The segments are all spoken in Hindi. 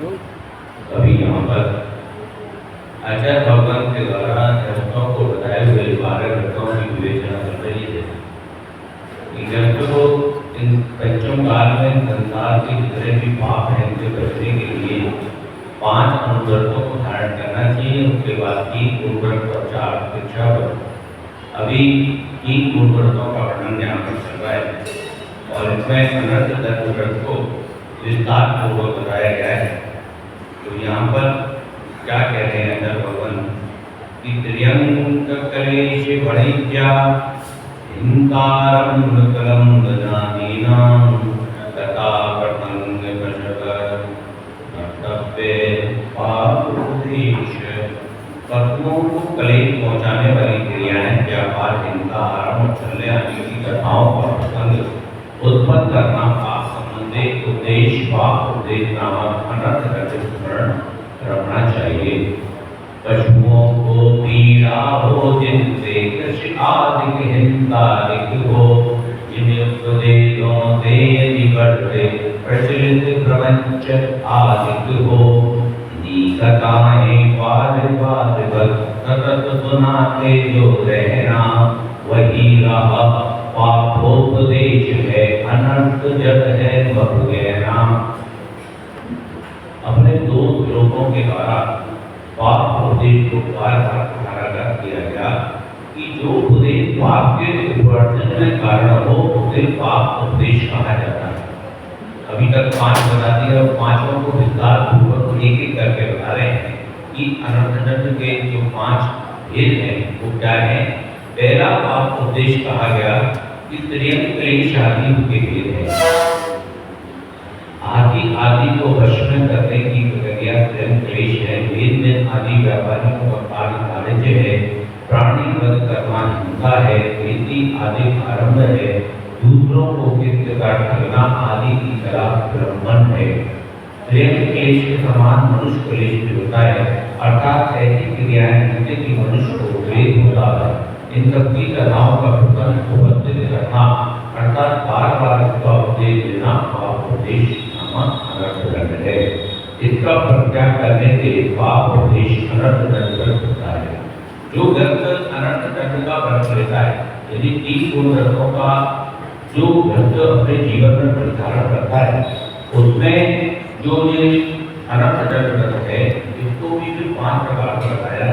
अभी यहाँ पर आचार्य भगवान के द्वारा ग्रंथों को बताए हुए 12 ग्रंथों की विवेचना चल रही है। ग्रंथों को इन पंचम काल में संसार के जितने भी पाप हैं उनसे बचने के लिए 5 अनुव्रतों को धारण करना चाहिए। उसके बाद 3 गुणव्रत और 4 शिक्षा व्रत। अभी 3 गुणव्रतों का वर्णन यहाँ पर चल रहा है और इसमें अनर्थ धर्म व्रत को विस्तार पूर्वक बताया गया है। तो यहाँ पर क्या कह रहे हैं अजर भगवान कि त्र्यंक कलेश वणिज्या हिंकारं कलम दनादीनां तथा प्रसंग प्रशक कर्तव्य पापोदेश। पत्नों को कलेश पहुँचाने वाली क्रियाएं व्यापार, हिंसा, आरंभ, छल्ले आदि की कथाओं और प्रसंग उत्पन्न करना, पाप संबंधी उद्देश्य, पाप उद्देश्य नामक अनर्थ का स्मरण रखना चाहिए। पशुओं को पीड़ा हो जिनसे कृषि आदि हिंसादिक हो, जिन्हें उपदेशों से यदि बढ़ते प्रचलित प्रपंच आदिक हो, कथाएं वाद सतत सुनाते जो रहना, वही रहा पापोपदेश है, अनर्थ जग है बहु गहरा। अपने 2 श्लोकों के द्वारा पाप उपदेश को बार बार पुनरावृत्त किया गया कि जो उपदेश पाप के विवर्जन में कारण हो उसे पाप उपदेश कहा जाता है। अभी तक 5 बता दिए और 5 को विस्तार पूर्वक एक एक करके बता रहे हैं कि अनर्थदंड के जो 5 भेद हैं वो क्या है। पहला पाप उपदेश कहा गया कि त्र्यंक क्लेश आदि के भेद है। आदि को वश में करने की प्रक्रिया त्र्यंक क्लेश है। वेद में आदि व्यापारियों का कार्य वाणिज्य है, प्राणी वध करना हिंसा है, खेती आदि आरंभ है, दूसरों को कृत्य का ठगना आदि की कला ब्रह्मण है। त्र्यंक क्लेश के समान मनुष्य क्लेश भी होता है, अर्थात ऐसी क्रियाएं जिनसे कि मनुष्य को क्लेश होता है। इन सबकी कथाओं का प्रसंग उपस्थित करना अर्थात बार बार इसका उपदेश देना पाप उपदेश नामक अनर्थदंड है। इसका प्रत्याग करने से पाप उपदेश अनर्थदंड होता है। जो व्यक्ति अनर्थदंड का व्रत लेता है, यदि 3 गुणव्रतों का जो व्यक्ति अपने जीवन में निर्धारण करता है, उसमें जो ये अनर्थदंड व्रत है इसको भी 5 प्रकार का बताया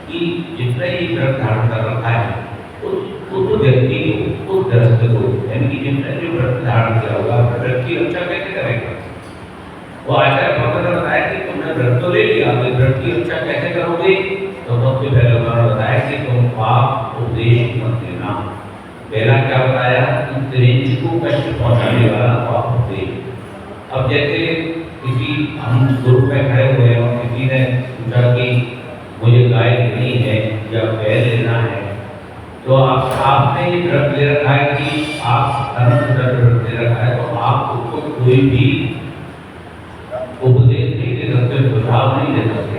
कि जितने ही व्रत धारण कर रखा है उस व्यक्ति को, उस ग्रस्त को, यानी कि जिसने जो व्रत धारण किया होगा व्रत की रक्षा कैसे करेगा। वो आचार्य भगवान ने बताया कि तुमने व्रत तो ले लिया, तो व्रत की रक्षा कैसे करोगे। तो सबसे पहले उन्होंने बताया कि तुम पाप उपदेश मत लेना। पहला क्या बताया कि त्रिंच को कष्ट पहुंचाने वाला पाप उपदेश। अब जैसे किसी हम ग्रुप में खड़े हुए हैं और किसी ने पूछा कि मुझे गाय लेनी है या बैल लेना है, तो आपने ये व्रत ले रखा है कि आप व्रत ले रखा है, तो आप उसको कोई भी उपदेश नहीं दे सकते, सुझाव नहीं दे सकते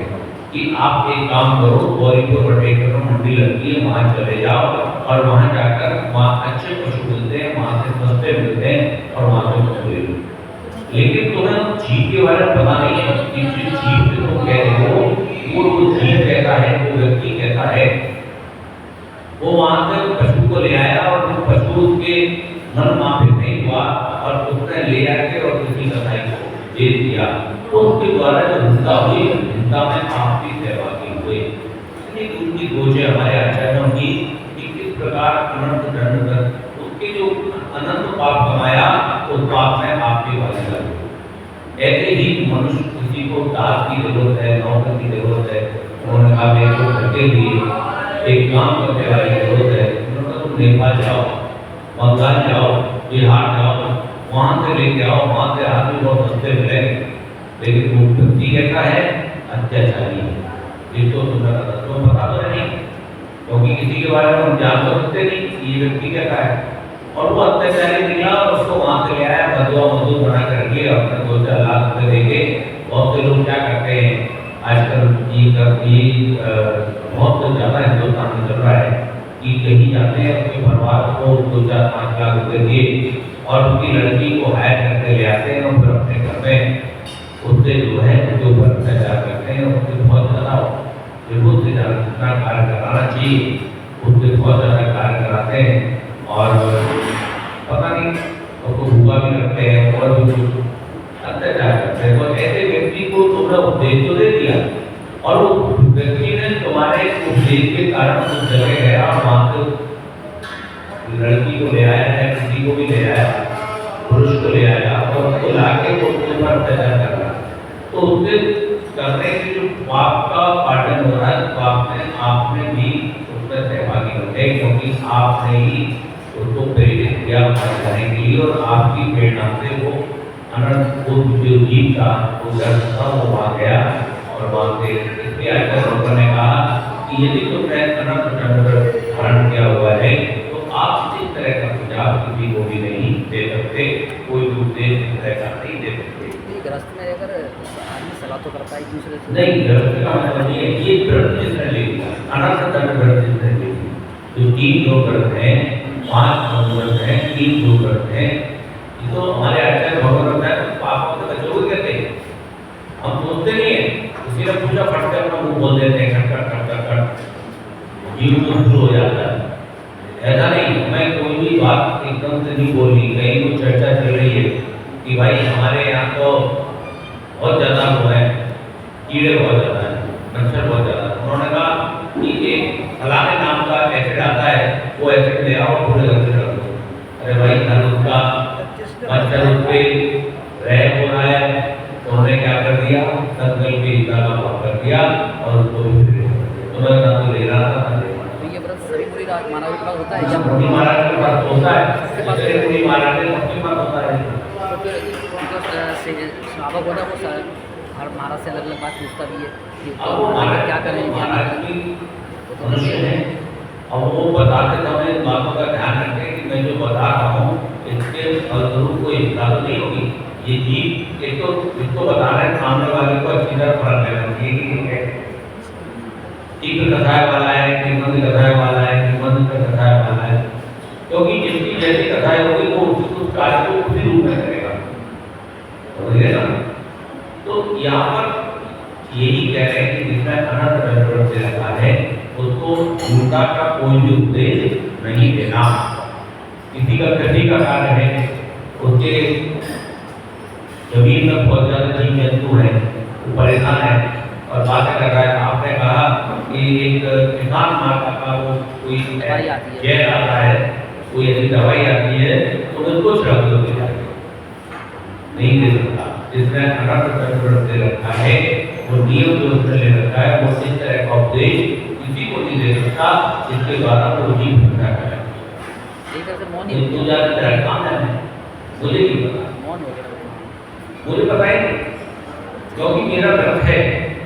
कि आप एक काम करो, गौरी को बटे करो, मंडी लगती है वहाँ चले जाओ और वहाँ जाकर वहाँ अच्छे पशु मिलते हैं, वहाँ से सस्ते मिलते हैं और वहाँ से पशु ले लो। लेकिन तुम्हें जीव के बारे में पता नहीं है कि जिस जीव से तुम कह रहे हो वो जीव कैसा है, वो व्यक्ति कैसा है। वो वहां से पशु को ले आया और वो पशु उसके मन माफिक नहीं हुआ और उसने ले आके और किसी कसाई को दे दिया, तो उसके द्वारा जो हिंसा हुई, हिंसा में पाप की सहभागी हुए। इसलिए उनकी गोचे हमारे आचार्यों की कि किस प्रकार अनंत दंड कर उसके जो अनंत पाप कमाया उस पाप में आपके भागीदार हुए। ऐसे ही मनुष्य किसी को दास की जरूरत है, नौकर की जरूरत है, उन्होंने कहा मेरे को घर के लिए एक काम करने वाली जरूरत है, उन्होंने तुम नेपाल जाओ, बंगाल जाओ, बिहार जाओ, वहाँ से लेके आओ, वहाँ से आदमी बहुत सस्ते मिलेंगे। लेकिन वो व्यक्ति कैसा है, अत्याचारी है। जिसको तुम्हें पता तो नहीं, क्योंकि किसी के बारे में हम जान तो सकते नहीं कि ये व्यक्ति कैसा है। और वो अत्याचारी निकला और उसको वहाँ से ले आया, बदवा मजदूर बना करके अपने 2-4 लाख रुपए देके। बहुत से लोग क्या करते हैं आजकल, ये बहुत ज़्यादा हिंदुस्तान में चल रहा है कि कहीं जाते हैं अपने परिवार को 2-4-5 लाख रुपए दिए और उनकी लड़की को हायर करके ले आते हैं और फिर अपने घर में उससे जो है उसके ऊपर अत्याचार करते हैं, उससे बहुत ज़्यादा विभूत से ज़्यादा जितना कार्य कराना चाहिए उससे बहुत ज़्यादा कार्य कराते हैं और पता नहीं उसको भूखा भी रखते हैं और भी कुछ अत्याचार करते हैं। तो ऐसे व्यक्ति को तुमने उपदेश तो दे दिया और वो व्यक्ति ने तुम्हारे उपदेश के कारण उस जगह गया और वहाँ से लड़की को ले आया है, किसी को भी ले आया, पुरुष को ले आया और उसको लाके वो उसके ऊपर अत्याचार कर रहा है, तो उससे करने की जो पाप का पालन हो रहा है, पाप में आपने भी उसमें सहभागी होते हैं क्योंकि आपने ही उसको प्रेरित किया करने के लिए और आपकी प्रेरणा से वो अनंत जो जीव था वो दर्द था वो वहाँ गया और वहाँ से इसलिए आचार्य ने कहा कि यदि तुमने अनंत चंद्र धारण किया हुआ है तो आप इस तरह का सुझाव किसी को भी नहीं दे सकते, कोई भी उपदेश इस तरह का नहीं दे सकते। ग्रस्त में अगर आदमी सलाह तो करता है एक दूसरे से नहीं, ग्रस्त का मतलब नहीं है, ये व्रत जिसने ले लिया अनंत चंद्र व्रत जिसने ले लिया, जो 3 लोग व्रत हैं, 5 व्रत हैं, 3 लोग व्रत हैं, तो हमारे आचार्य भगवान होता है पापों से बचोगे कहते हैं, हम सोचते नहीं है, किसी ने पूछा फट कर अपना मुंह बोल देते हैं खट जीव तो शुरू हो जाता है। ऐसा नहीं, मैं कोई भी बात एकदम से नहीं बोली, कहीं कोई चर्चा चल रही है कि भाई हमारे यहाँ तो बहुत ज़्यादा वो है, कीड़े बहुत ज़्यादा है, मच्छर बहुत ज़्यादा है, उन्होंने कहा कि एक फलाने नाम का एसिड आता है, वो एसिड ले आओ पूरे घर से रख दो। अरे भाई कल उसका मच्छर उस पर रह हो रहा है तो उन्होंने क्या कर दिया, संकल्प के हिस्सा का भाव कर दिया और उसको तो मैं ना तो ले रहा था ना ले रहा था। तो ये व्रत सभी पूरी मानव के पास होता है या मुनि महाराज के पास होता है, सबके मुनि महाराज के पास होता है। तो फिर जो श्रावक होता है वो हर महाराज से अलग अलग बात पूछता भी है कि अब वो महाराज क्या करें महाराज की मनुष्य है और वो बताते समय इन बातों का ध्यान रखें कि मैं जो बता रहा हूँ इसके फलस्वरूप कोई हिंसा तो नहीं होगी। ये जीव एक तो इसको बता रहे हैं, सामने वाले को अच्छी तरह परख लेना चाहिए कि ठीक है, तीव्र कथाएं वाला है कि मंद कथाएं वाला है कि मंद कथाएं वाला है, क्योंकि जिसकी जैसी कथाएं होगी वो उस कार्य को उसी रूप में करेगा, समझिए ना। तो यहाँ पर यही कह रहे हैं कि जिसमें अनंत रंग से रखा है उसको झूठा का कोई भी उपदेश नहीं देना। किसी का कृषि का कार्य है, उसके जमीन में बहुत ज़्यादा जीव जंतु है, वो परेशान है और बातें कर रहा है, आपने कहा कि एक किसान माता का वो कोई जहर आता है, कोई ऐसी दवाई आती है तो उसको छिड़क दो, नहीं दे सकता। जिसने अनंत चंद्र से रखा है वो नियम जो उसने ले रखा है वो इस तरह का उपदेश किसी को नहीं दे सकता जिसके द्वारा वो जीव भटका करे। काम है मुझे नहीं पता, मुझे पता ही नहीं क्योंकि मेरा व्रत है,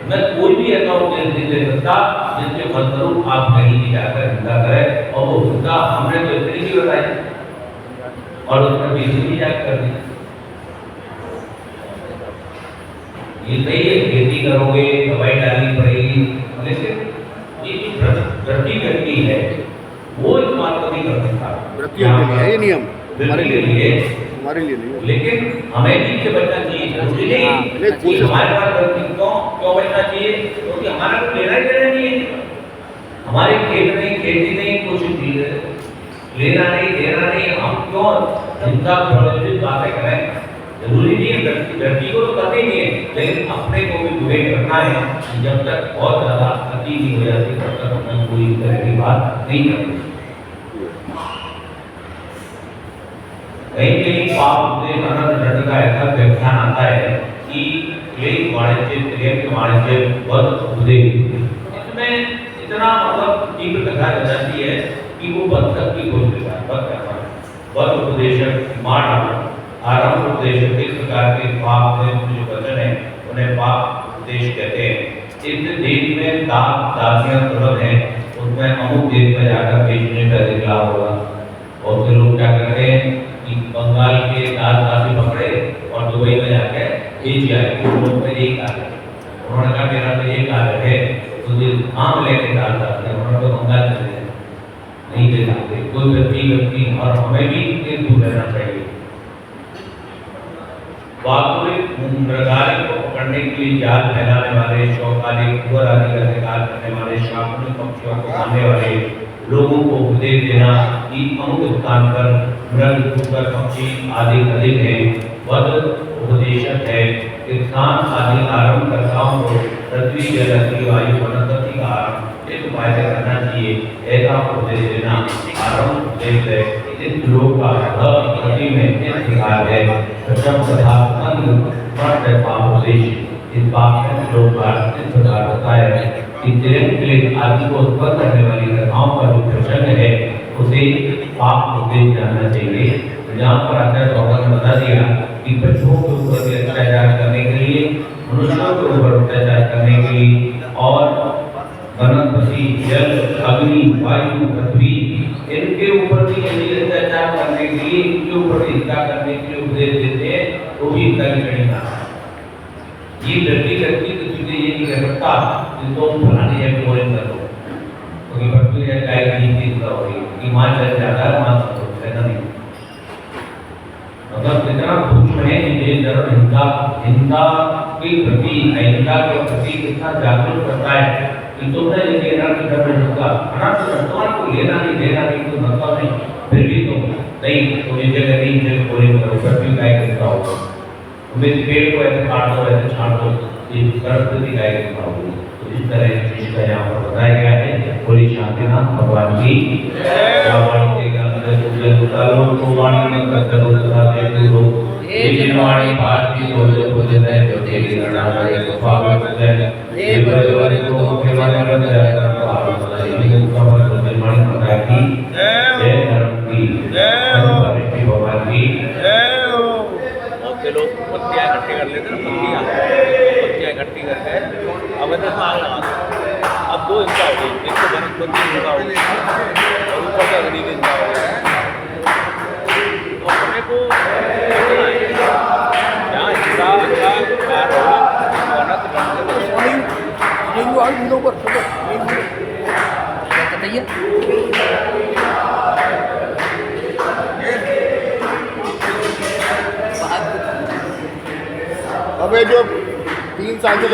मैं कोई भी ऐसा उपदेश नहीं दे सकता जिसके फलस्वरूप आप कहीं नहीं जाकर हिंसा करें। और वो हिंसा हमने तो इतनी ही बताई और उसमें भी कर दी। ये सही है, खेती करोगे दवाई डालनी पड़ेगी, लेकिन ये जो व्रती व्यक्ति है वो इस बात को नहीं कर सकता। ये नियम हमारे लिए नहीं, लेकिन हमें भी से बचना चाहिए, जरूरी नहीं कि हमारे पास क्यों बचना चाहिए, क्योंकि हमारा कुछ लेना ही देना नहीं है, हमारे खेत नहीं, खेती नहीं, कुछ लेना नहीं देना नहीं, हम क्यों हिंसा प्रवृत्ति बातें करें। जरूरी नहीं है, व्यक्ति को तो करते ही नहीं है, लेकिन अपने को भी विवेक रखना है कि जब तक बहुत ज़्यादा अति नहीं हो जाती तब तक हमें कोई तरह की बात नहीं करनी। कहीं पाप से अनंत दंड का ऐसा व्याख्यान आता है कि वाणिज्य वध उपदेश, इसमें इतना मतलब तीव्र कथा हो जाती है कि वो बद तक की कोशिश करता है। वध उपदेशक मार आरंभ उपदेशक इस प्रकार के पाप में जो वचन है उन्हें पाप उपदेश कहते हैं। इस देश में दासियां सुलभ है, उसमें अमुक देश में जाकर बेचने का अधिक लाभ होगा। और फिर लोग क्या करते हैं कि बंगाल के दासी पकड़े और दुबई में जाके बेच आए, लोग में एक कार्य, उन्होंने कहा मेरा तो एक कार्य है, तो आम लेके दास उन्होंने तो बंगाल चले नहीं दे सकते। कोई व्यक्ति और हमें भी दूर रहना चाहिए। वास्तविक मृगाली को पकड़ने के लिए जाल फैलाने वाले, शौकाली, कुंवर आदि का शिकार करने वाले, शाकुनी पक्षियों को मारने वाले लोगों को उपदेश देना कि अमुक स्थान पर मृग, कुकर, पक्षी आदि अधिक हैं, वध उपदेशक है, किसान आदि आरंभकर्ताओं को पृथ्वी, जल, अग्नि, वायु, वनस्पति का आरंभ इस उपाय से करना चाहिए, ऐसा उपदेश देना आरंभ उपदेश है। इस श्लोक का प्रति में इस प्रकार है, प्रथम तथा उपदेश। इस बात में श्लोक का इस प्रकार बताया है कि तिरंग आदि को उत्पन्न करने वाली घटनाओं का जो प्रसंग है उसे पाप उपदेश जानना चाहिए। जहाँ पर आचार्य भगवान ने बता दिया कि पशुओं के ऊपर भी अत्याचार करने के लिए, मनुष्यों के ऊपर अत्याचार करने के लिए और वनस्पति, जल, अग्नि, वायु, पृथ्वी इनके ऊपर भी यदि अत्याचार करने के लिए, इनके ऊपर हिंसा करने के लिए उपदेश देते हैं तो भी हिंसा की श्रेणी में आता है। ये व्यक्ति किसी से ये नहीं कर सकता कि तुम फलानी है तो कर दो, क्योंकि पृथ्वी है गाय की चीज का हो रही है कि मान चल जाता है, मान सकते ऐसा नहीं। मतलब कितना सूक्ष्म है ये धर्म हिंसा के प्रति, अहिंसा के प्रति कितना जागरूक करता है कि तुमने यदि अनर्थ धर्म हिंसा, अनर्थ तुम्हारे को लेना नहीं देना नहीं कोई मतलब नहीं, फिर भी तुम नहीं तो ये जगह नहीं जगह पूरे करो, पृथ्वी गाय कितना होगा, तुम्हें पेड़ को ऐसे काट दो ऐसे छाड़ दो, ये सरस्वती गाय कितना होगी। तो इस तरह चीज का यहाँ पर बताया गया है। बोली शांतिनाथ भगवान की वाणी भारती बोले बोले जो तेरी गणानाय स्वागत है ये बजवारी को के माने रंग जाता है ये खबर तो निर्माण होता की जय धर्म की जय भगवान की जय हो। बहुत लोग पत्तियां इकट्ठी कर लेते हैं, पत्तियां इकट्ठी करके अब इधर आग लगा दो। अब दो हिस्सा हो गई, एक तो वनस्पति हिस्सा हो गई और ऊपर से अग्नि हिस्सा हो गया। तो अपने को जहाँ हिस्सा का अनंत अब ये जो 3 साल से